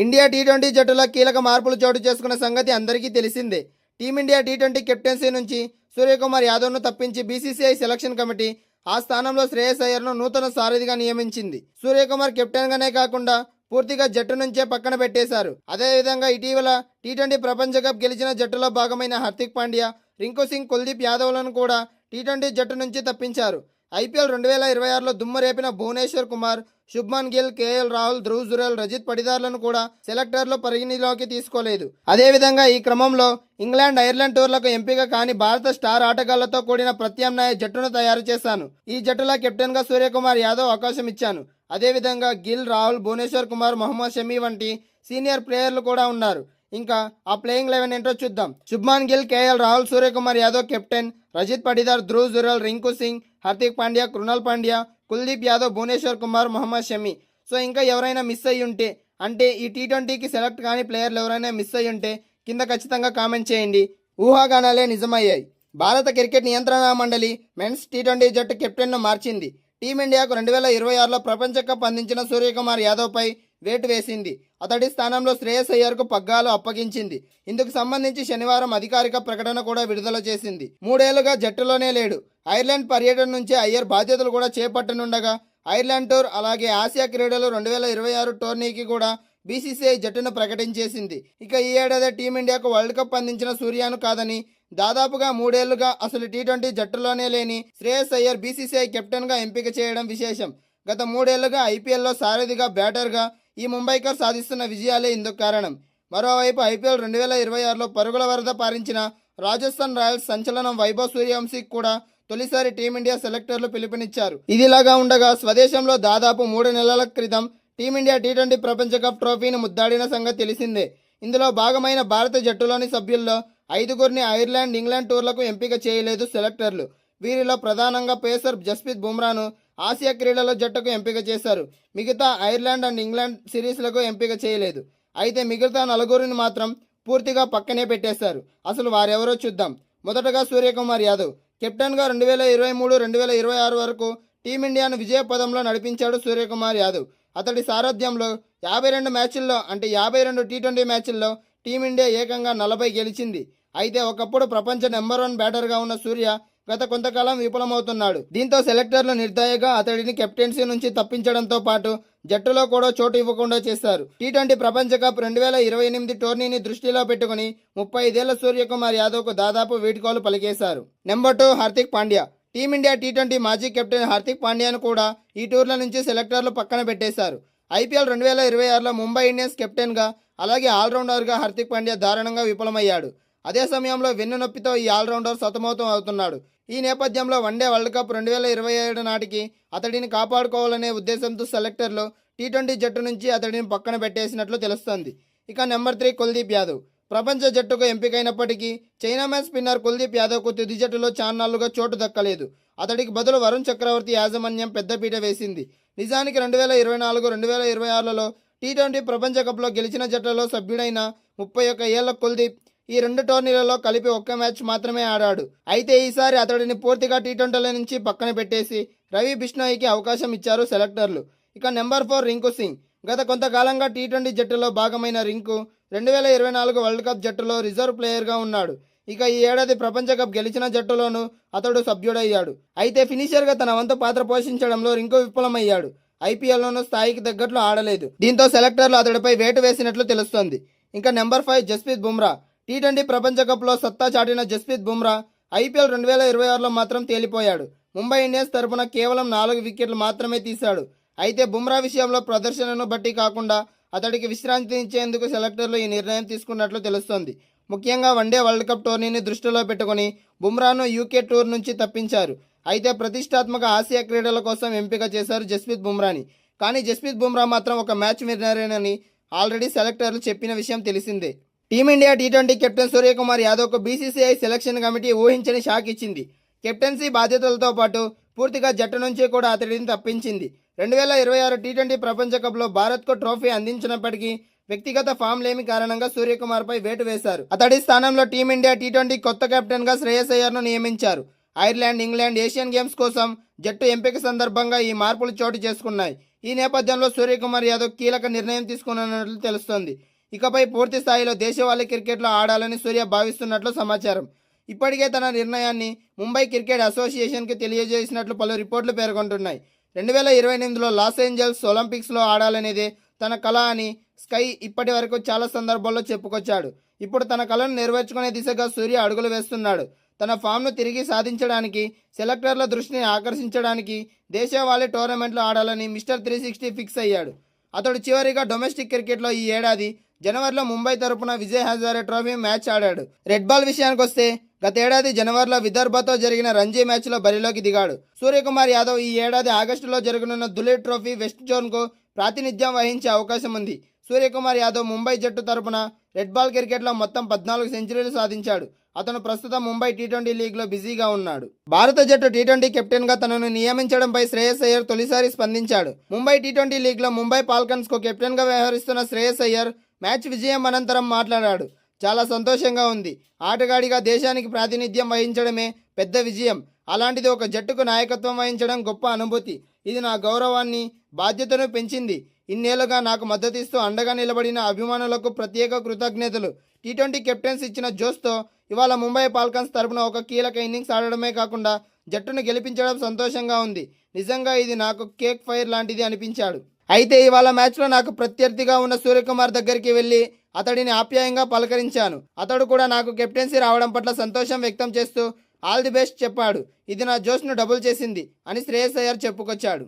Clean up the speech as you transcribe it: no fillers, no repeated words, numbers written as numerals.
India T20 జట్టులో కీలక మార్పులు చోటు చేసుకున్న సంగతి అందరికీ తెలిసిందే. టీమిండియా టీ20 కెప్టెన్సీ నుంచి సూర్యకుమార్ యాదవ్ను తప్పించి బీసీసీఐ సెలక్షన్ కమిటీ ఆ స్థానంలో శ్రేయస్ అయ్యర్ను నూతన సారథిగా నియమించింది. సూర్యకుమార్ కెప్టెన్గానే కాకుండా పూర్తిగా జట్టు నుంచే పక్కన పెట్టేశారు. అదేవిధంగా ఇటీవల టీ20 ప్రపంచ కప్ గెలిచిన జట్టులో భాగమైన హార్దిక్ పాండ్యా, రింకు సింగ్, కుల్దీప్ యాదవ్లను కూడా టీ20 జట్టు నుంచి తప్పించారు. ఐపీఎల్ 2026లో దుమ్ము రేపిన భువనేశ్వర్ కుమార్, శుభ్మన్ గిల్, కేఎల్ రాహుల్, ధ్రువ్ జురెల్, రజిత్ పడిదార్లను కూడా సెలెక్టర్లు పరిగణలోకి తీసుకోలేదు. అదేవిధంగా ఈ క్రమంలో ఇంగ్లాండ్, ఐర్లాండ్ టూర్లకు ఎంపిక కాని భారత స్టార్ ఆటగాళ్లతో కూడిన ప్రత్యామ్నాయ జట్టును తయారు చేశాను. ఈ జట్టులో కెప్టెన్గా సూర్యకుమార్ యాదవ్ అవకాశం ఇచ్చాను. అదేవిధంగా గిల్, రాహుల్, భువనేశ్వర్ కుమార్, మహమ్మద్ షమి వంటి సీనియర్ ప్లేయర్లు కూడా ఉన్నారు. ఇంకా ఆ ప్లేయింగ్ 11 ఏంటో చూద్దాం. Shubman Gill, KL Rahul, Suryakumar Yadav captain, Rajat Patidar, Dhruv Jurel, Rinku Singh, Hardik Pandya, Krunal Pandya, Kuldeep Yadav, Bhuvneshwar Kumar, Mohammed Shami. So ఇంకా ఎవరైనా మిస్ అయ్యి ఉంటే, అంటే ఈ టీ20కి సెలెక్ట్ కాని ప్లేయర్లు ఎవరైనా మిస్ అయ్యి ఉంటే కింద ఖచ్చితంగా కామెంట్ చేయండి. ఊహాగానాలే నిజమయ్యాయి. భారత క్రికెట్ నియంత్రణ మండలి మెన్స్ టీ20 జట్టు కెప్టెన్ను మార్చింది. టీమిండియాకు 2026లో ప్రపంచ కప్ అందించిన సూర్యకుమార్ యాదవ్పై వేటు వేసింది. అతడి స్థానంలో శ్రేయస్ అయ్యర్కు పగ్గాలు అప్పగించింది. ఇందుకు సంబంధించి శనివారం అధికారిక ప్రకటన కూడా విడుదల చేసింది. 3 ఏళ్లుగా జట్టులోనే లేడు. ఐర్లాండ్ పర్యటన నుంచి అయ్యర్ బాధ్యతలు కూడా చేపట్టనుండగా ఐర్లాండ్ టూర్ అలాగే ఆసియా క్రీడలు 2026 టోర్నీకి కూడా బీసీసీఐ జట్టును ప్రకటించేసింది. ఇక ఈ ఏడాది టీమిండియాకు వరల్డ్ కప్ అందించిన సూర్యాను కాదని దాదాపుగా 3 ఏళ్లుగా అసలు టీ20 జట్టులోనే లేని శ్రేయస్ అయ్యర్ బీసీసీఐ కెప్టెన్గా ఎంపిక చేయడం విశేషం. గత 3 ఏళ్లుగా ఐపీఎల్లో సారథిగా, బ్యాటర్గా ఈ ముంబైకర్ సాధిస్తున్న విజయాలే ఇందుకు కారణం. మరోవైపు ఐపీఎల్ 2026లో పరుగుల వరద పారించిన రాజస్థాన్ రాయల్స్ సంచలనం వైభవ్ సూర్యవంశీకి కూడా తొలిసారి టీమిండియా సెలెక్టర్లు పిలుపునిచ్చారు. ఇదిలాగా ఉండగా స్వదేశంలో దాదాపు 3 నెలల క్రితం టీమిండియా టీ20 ప్రపంచ కప్ ట్రోఫీని ముద్దాడిన సంగతి తెలిసిందే. ఇందులో భాగమైన భారత జట్టులోని సభ్యుల్లో 5గురిని ఐర్లాండ్, ఇంగ్లాండ్ టూర్లకు ఎంపిక చేయలేదు సెలెక్టర్లు. వీరిలో ప్రధానంగా పేసర్ జస్ప్రీత్ బుమ్రాను ఆసియా క్రీడల జట్టుకు ఎంపిక చేశారు. మిగతా ఐర్లాండ్ అండ్ ఇంగ్లాండ్ సిరీస్లకు ఎంపిక చేయలేదు. అయితే మిగతా 4గురిని మాత్రం పూర్తిగా పక్కనే పెట్టేశారు. అసలు వారెవరో చూద్దాం. మొదటగా సూర్యకుమార్ యాదవ్. కెప్టెన్గా 2023-2026 వరకు టీమిండియాను విజయపథంలో నడిపించాడు సూర్యకుమార్ యాదవ్. అతడి సారథ్యంలో 52 మ్యాచ్ల్లో, అంటే 52 టీ20 మ్యాచ్ల్లో టీమిండియా ఏకంగా 40 గెలిచింది. అయితే ఒకప్పుడు ప్రపంచ నెంబర్ 1 బ్యాటర్గా ఉన్న సూర్య గత కొంతకాలం విఫలమవుతున్నాడు. దీంతో సెలెక్టర్లు నిర్దయగా అతడిని కెప్టెన్సీ నుంచి తప్పించడంతో పాటు జట్టులో కూడా చోటు ఇవ్వకుండా చేశారు. టీ20 ప్రపంచ కప్ 2028 టోర్నీని దృష్టిలో పెట్టుకుని 35 ఏళ్ల సూర్యకుమార్ యాదవ్కు దాదాపు వీడ్కోలు పలికేశారు. నెంబర్ 2 హార్దిక్ పాండ్యా. టీమిండియా టీ20 మాజీ కెప్టెన్ హార్దిక్ పాండ్యాను కూడా ఈ టూర్ల నుంచి సెలెక్టర్లు పక్కన పెట్టేశారు. ఐపీఎల్ 2026లో ముంబై ఇండియన్స్ కెప్టెన్గా అలాగే ఆల్రౌండర్గా హార్దిక్ పాండ్యా దారుణంగా విఫలమయ్యాడు. అదే సమయంలో వెన్నునొప్పితో ఈ ఆల్రౌండర్ సతమతం అవుతున్నాడు. ఈ నేపథ్యంలో వన్డే వరల్డ్ కప్ 2027 నాటికి అతడిని కాపాడుకోవాలనే ఉద్దేశంతో సెలెక్టర్లు టీ20 జట్టు నుంచి అతడిని పక్కన పెట్టేసినట్లు తెలుస్తోంది. ఇక నెంబర్ 3 కుల్దీప్ యాదవ్. ప్రపంచ జట్టుకు ఎంపికైనప్పటికీ చైనా మ్యాన్ స్పిన్నర్ కుల్దీప్ యాదవ్కు తుది జట్టులో చాన్నాళ్లుగా చోటు దక్కలేదు. అతడికి బదులు వరుణ్ చక్రవర్తి యాజమాన్యం పెద్దపీట వేసింది. నిజానికి 2024-2026లలో టీ20 ప్రపంచ కప్లో గెలిచిన జట్టులో సభ్యుడైన 31 ఏళ్ల కుల్దీప్ ఈ 2 టోర్నీలలో కలిపి ఒక్క మ్యాచ్ మాత్రమే ఆడాడు. అయితే ఈసారి అతడిని పూర్తిగా టీ20ల నుంచి పక్కన పెట్టేసి రవి బిష్ణోయికి అవకాశం ఇచ్చారు సెలెక్టర్లు. ఇక నెంబర్ 4 రింకు సింగ్. గత కొంతకాలంగా టీ20 జట్టులో భాగమైన రింకు 2024 వరల్డ్ కప్ జట్టులో రిజర్వ్ ప్లేయర్గా ఉన్నాడు. ఇక ఈ ఏడాది ప్రపంచ కప్ గెలిచిన జట్టులోనూ అతడు సభ్యుడయ్యాడు. అయితే ఫినిషర్గా తన వంతు పాత్ర పోషించడంలో రింకు విఫలమయ్యాడు. ఐపీఎల్లోనూ స్థాయికి తగ్గట్లు ఆడలేదు. దీంతో సెలెక్టర్లు అతడిపై వేటు వేసినట్లు తెలుస్తోంది. ఇంకా నెంబర్ 5 జస్ప్రీత్ బుమ్రా. టీ20 ప్రపంచ కప్లో సత్తా చాటిన జస్ప్రీత్ బుమ్రా ఐపీఎల్ 2026లో మాత్రం తేలిపోయాడు. ముంబై ఇండియన్స్ తరపున కేవలం 4 వికెట్లు మాత్రమే తీశాడు. అయితే బుమ్రా విషయంలో ప్రదర్శనను బట్టి కాకుండా అతడికి విశ్రాంతి ఇచ్చేందుకు సెలెక్టర్లు ఈ నిర్ణయం తీసుకున్నట్లు తెలుస్తోంది. ముఖ్యంగా వన్డే వరల్డ్ కప్ టోర్నీని దృష్టిలో పెట్టుకుని బుమ్రాను యూకే టూర్ నుంచి తప్పించారు. అయితే ప్రతిష్టాత్మక ఆసియా క్రీడల కోసం ఎంపిక చేశారు జస్ప్రీత్ బుమ్రాని. కానీ జస్ప్రీత్ బుమ్రా మాత్రం ఒక మ్యాచ్ విన్నరేనని ఆల్రెడీ సెలెక్టర్లు చెప్పిన విషయం తెలిసిందే. టీమిండియా టీ20 కెప్టెన్ సూర్యకుమార్ యాదవ్కు బీసీసీఐ సెలక్షన్ కమిటీ ఊహించని షాక్ ఇచ్చింది. కెప్టెన్సీ బాధ్యతలతో పాటు పూర్తిగా జట్టు నుంచి కూడా అతడిని తప్పించింది. 2026 టీ20 ప్రపంచ కప్లో భారత్కు ట్రోఫీ అందించినప్పటికీ వ్యక్తిగత ఫామ్ లేమి కారణంగా సూర్యకుమార్పై వేటు వేశారు. అతడి స్థానంలో టీమిండియా టీ20 కొత్త కెప్టెన్గా శ్రేయస్ అయ్యర్ను నియమించారు. ఐర్లాండ్, ఇంగ్లాండ్ ఏషియన్ గేమ్స్ కోసం జట్టు ఎంపిక సందర్భంగా ఈ మార్పులు చోటు చేసుకున్నాయి. ఈ నేపథ్యంలో సూర్యకుమార్ యాదవ్ కీలక నిర్ణయం తీసుకున్నట్లు తెలుస్తోంది. ఇకపై పూర్తి స్థాయిలో దేశవాళీ క్రికెట్లో ఆడాలని సూర్య భావిస్తున్నట్లు సమాచారం. ఇప్పటికే తన నిర్ణయాన్ని ముంబై క్రికెట్ అసోసియేషన్కి తెలియజేసినట్లు పలు రిపోర్టులు పేర్కొంటున్నాయి. 2028లో లాస్ ఏంజల్స్ ఒలింపిక్స్లో ఆడాలనేదే తన కల అని స్కై ఇప్పటి వరకు చాలా సందర్భాల్లో చెప్పుకొచ్చాడు. ఇప్పుడు తన కలను నెరవేర్చుకునే దిశగా సూర్య అడుగులు వేస్తున్నాడు. తన ఫామ్ను తిరిగి సాధించడానికి, సెలెక్టర్ల దృష్టిని ఆకర్షించడానికి దేశవాళీ టోర్నమెంట్లో ఆడాలని మిస్టర్ 360 ఫిక్స్ అయ్యాడు. అతడు చివరిగా డొమెస్టిక్ క్రికెట్లో ఈ ఏడాది జనవరిలో ముంబై తరపున విజయ్ హజారే ట్రోఫీ మ్యాచ్ ఆడాడు. రెడ్ బాల్ విషయానికి వస్తే గతేడాది జనవరిలో విదర్భతో జరిగిన రంజీ మ్యాచ్లో బరిలోకి దిగాడు. సూర్యకుమార్ యాదవ్ ఈ ఏడాది ఆగస్టులో జరగనున్న దులీప్ ట్రోఫీ వెస్ట్ జోన్కు ప్రాతినిధ్యం వహించే అవకాశం ఉంది. సూర్యకుమార్ యాదవ్ ముంబై జట్టు తరపున రెడ్ బాల్ క్రికెట్లో మొత్తం 14 సెంచరీలు సాధించాడు. అతను ప్రస్తుతం ముంబై టీ20 లీగ్లో బిజీగా ఉన్నాడు. భారత జట్టు టీ20 కెప్టెన్గా తనను నియమించడంపై శ్రేయస్ అయ్యర్ తొలిసారి స్పందించాడు. ముంబై టీ20 లీగ్లో ముంబై ఫాల్కన్స్కు కెప్టెన్గా వ్యవహరిస్తున్న శ్రేయస్ అయ్యర్ మ్యాచ్ విజయం అనంతరం మాట్లాడాడు. చాలా సంతోషంగా ఉంది. ఆటగాడిగా దేశానికి ప్రాతినిధ్యం వహించడమే పెద్ద విజయం. అలాంటిది ఒక జట్టుకు నాయకత్వం వహించడం గొప్ప అనుభూతి. ఇది నా గౌరవాన్ని, బాధ్యతను పెంచింది. ఇన్నేళ్లుగా నాకు మద్దతిస్తూ అండగా నిలబడిన అభిమానులకు ప్రత్యేక కృతజ్ఞతలు. టీ20 కెప్టెన్స్ ఇచ్చిన జోస్తో ఇవాళ ముంబై ఫాల్కన్స్ తరపున ఒక కీలక ఇన్నింగ్స్ ఆడడమే కాకుండా జట్టును గెలిపించడం సంతోషంగా ఉంది. నిజంగా ఇది నాకు కేక్ ఫైర్ లాంటిది అనిపించాడు. అయితే ఇవాళ మ్యాచ్లో నాకు ప్రత్యర్థిగా ఉన్న సూర్యకుమార్ దగ్గరికి వెళ్ళి అతడిని ఆప్యాయంగా పలకరించాను. అతడు కూడా నాకు కెప్టెన్సీ రావడం పట్ల సంతోషం వ్యక్తం చేస్తూ ఆల్ ది బెస్ట్ చెప్పాడు. ఇది నా జోష్ను డబుల్ చేసింది అని శ్రేయస్ అయ్యర్ చెప్పుకొచ్చాడు.